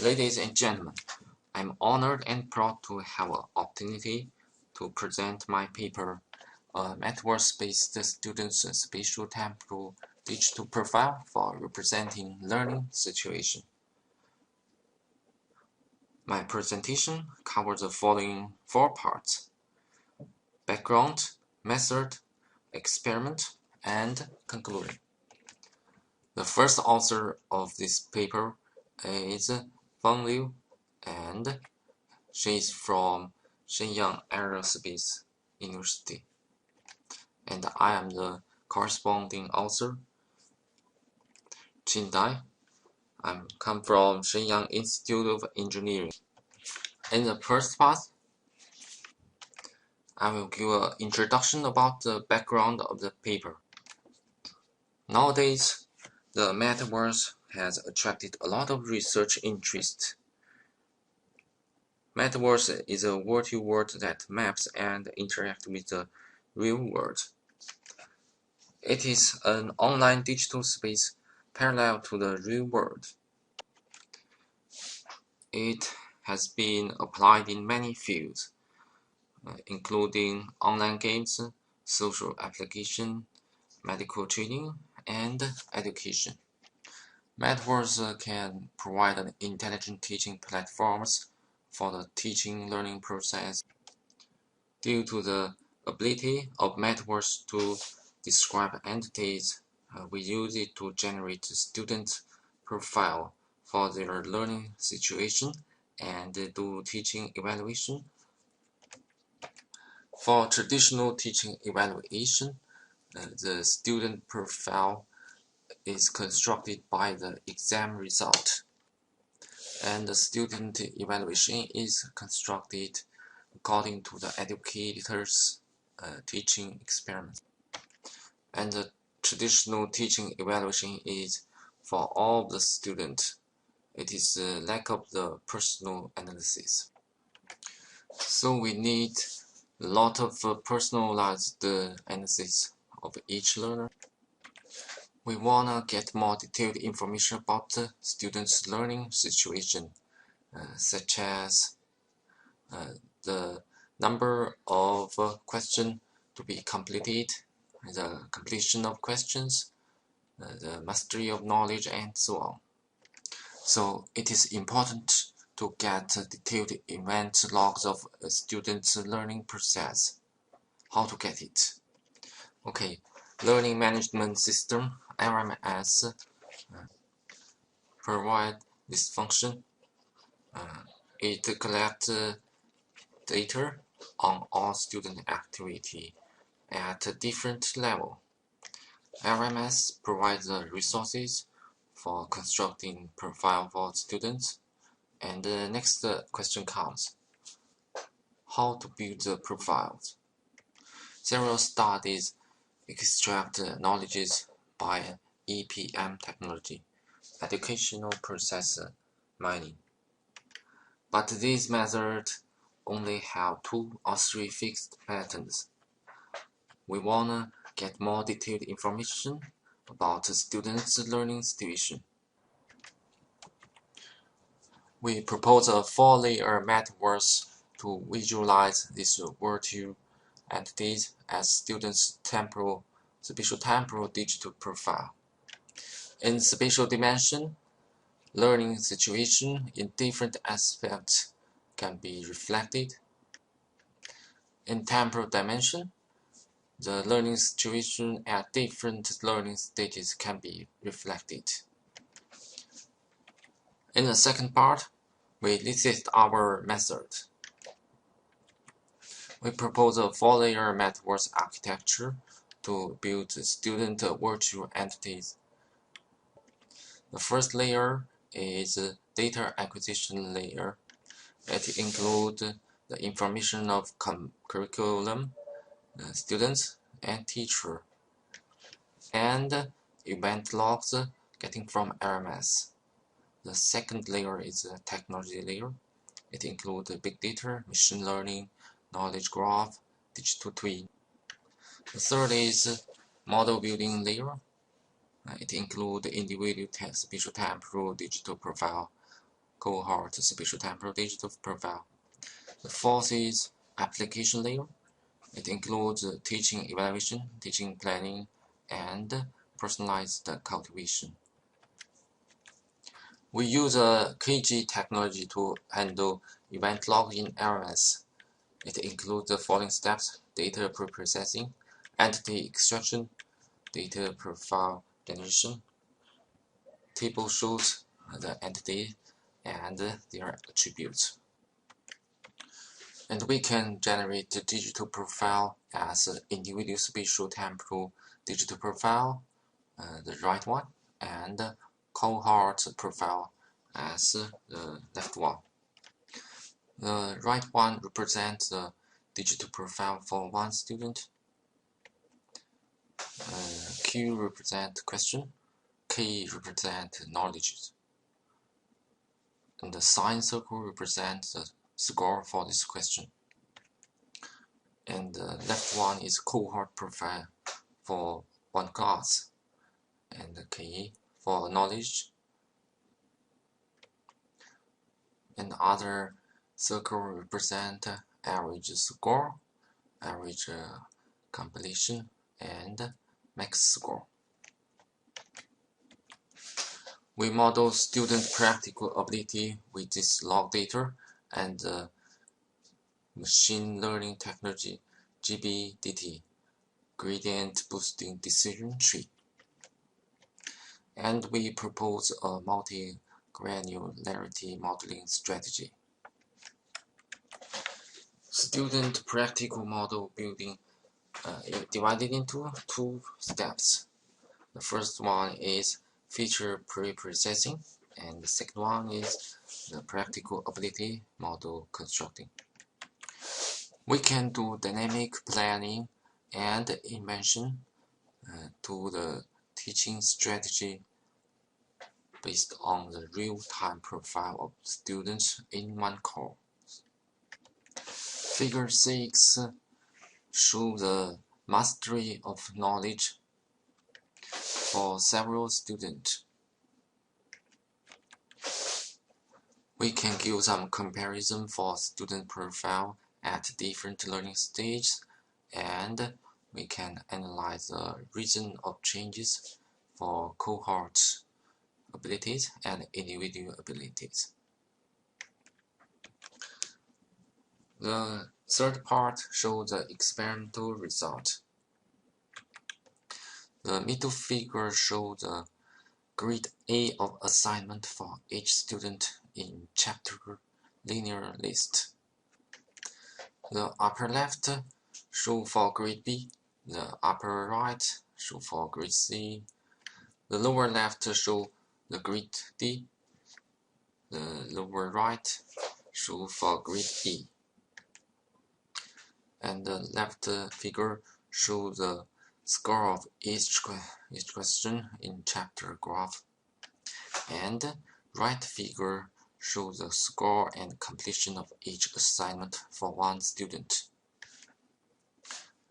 Ladies and gentlemen, I'm honored and proud to have an opportunity to present my paper, Metaverse-based Students' Spatiotemporal Digital Profile for Representing Learning Situation. My presentation covers the following 4 parts: background, method, experiment, and conclusion. The first author of this paper is Feng Liu, and she is from Shenyang Aerospace University. And I am the corresponding author, Qin Dai. I come from Shenyang Institute of Engineering. In the first part, I will give an introduction about the background of the paper. Nowadays, the Metaverse has attracted a lot of research interest. Metaverse is a virtual world that maps and interacts with the real world. It is an online digital space parallel to the real world. It has been applied in many fields, including online games, social application, medical training, and education. Metaverse can provide intelligent teaching platforms for the teaching learning process. Due to the ability of Metaverse to describe entities, we use it to generate student profile for their learning situation and do teaching evaluation. For traditional teaching evaluation, the student profile is constructed by the exam result, and the student evaluation is constructed according to the educator's teaching experiment. And the traditional teaching evaluation is for all the students. It is the lack of the personal analysis. So we need a lot of personalized analysis of each learner. We wanna get more detailed information about the student's learning situation, such as the number of questions to be completed, the completion of questions, the mastery of knowledge, and so on. So it is important to get detailed event logs of a student's learning process. How to get it? Okay, Learning Management System, LMS, provide this function. It collects data on all student activity at a different level. LMS provides the resources for constructing profile for students. And the next question comes: how to build the profiles? Several studies extract knowledge by EPM technology, educational process mining. But these methods only have 2 or 3 fixed patterns. We wanna get more detailed information about the student's learning situation. We propose a 4-layer metaverse to visualize these virtual entities as students' spatiotemporal digital profile. In spatial dimension, learning situation in different aspects can be reflected. In temporal dimension, the learning situation at different learning stages can be reflected. In the second part, we listed our method. We propose a 4-layer metaverse architecture to build student virtual entities. The first layer is a data acquisition layer. It includes the information of curriculum, students, and teacher, and event logs getting from LMS. The second layer is a technology layer. It includes big data, machine learning, knowledge graph, digital twin. The third is model building layer. It includes individual spatiotemporal digital profile, cohort spatiotemporal digital profile. The fourth is application layer. It includes teaching evaluation, teaching planning, and personalized cultivation. We use a KG technology to handle event log in LMS. It includes the following steps: data preprocessing, entity extraction, data profile generation. Table shows the entity and their attributes. And we can generate the digital profile as an individual spatiotemporal digital profile, the right one, and cohort profile as the left one. The right one represents the digital profile for one student. Q represents question, K represents knowledge, and the sign circle represents the score for this question. And the left one is cohort profile for one class, and the K for knowledge, and the other circle represent average score, average completion, and max score. We model student practical ability with this log data and machine learning technology GBDT, gradient boosting decision tree. And we propose a multi-granularity modeling strategy. Student practical model building divided into two steps. The first one is feature pre-processing, and the second one is the practical ability model constructing. We can do dynamic planning and invention to the teaching strategy based on the real-time profile of students in one course. Figure 6 shows the mastery of knowledge for several students. We can give some comparison for student profile at different learning stages, and we can analyze the reason of changes for cohort abilities and individual abilities. The third part shows the experimental result. The middle figure shows the grade A of assignment for each student in chapter linear list. The upper left shows for grade B, the upper right shows for grade C, the lower left shows the grade D, the lower right shows for grade E, and the left figure shows the score of each question in chapter graph, and right figure shows the score and completion of each assignment for one student,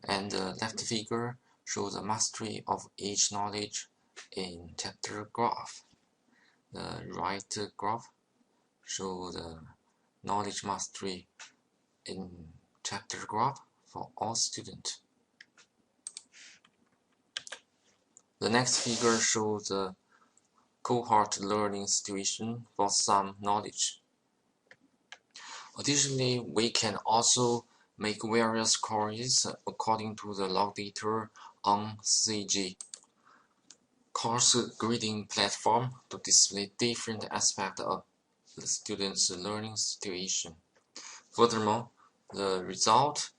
and the left figure shows the mastery of each knowledge in chapter graph. The right graph shows the knowledge mastery in chapter graph for all students. The next figure shows the cohort learning situation for some knowledge. Additionally, we can also make various queries according to the log data on CG course grading platform to display different aspects of the student's learning situation. Furthermore, the result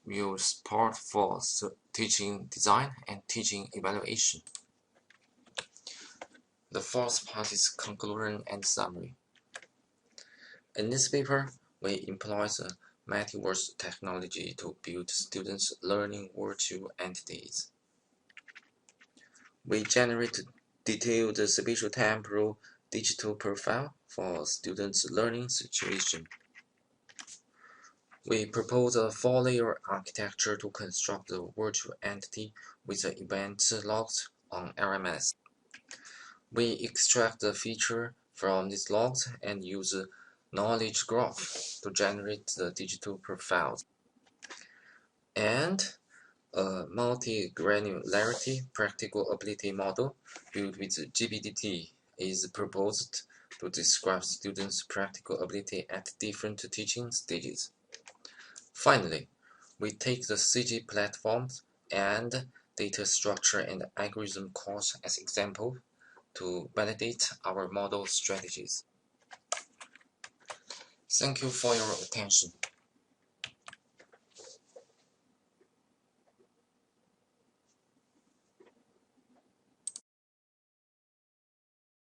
will support for teaching design and teaching evaluation. The fourth part is conclusion and summary. In this paper, we employ the Metaverse technology to build students' learning virtual entities. We generate detailed spatiotemporal digital profile for students' learning situation. We propose a 4-layer architecture to construct the virtual entity with the event logs on LMS. We extract the feature from these logs and use a knowledge graph to generate the digital profiles. And a multi-granularity practical ability model built with GBDT is proposed to describe students' practical ability at different teaching stages. Finally, we take the CG platforms and data structure and algorithm course as example to validate our model strategies. Thank you for your attention.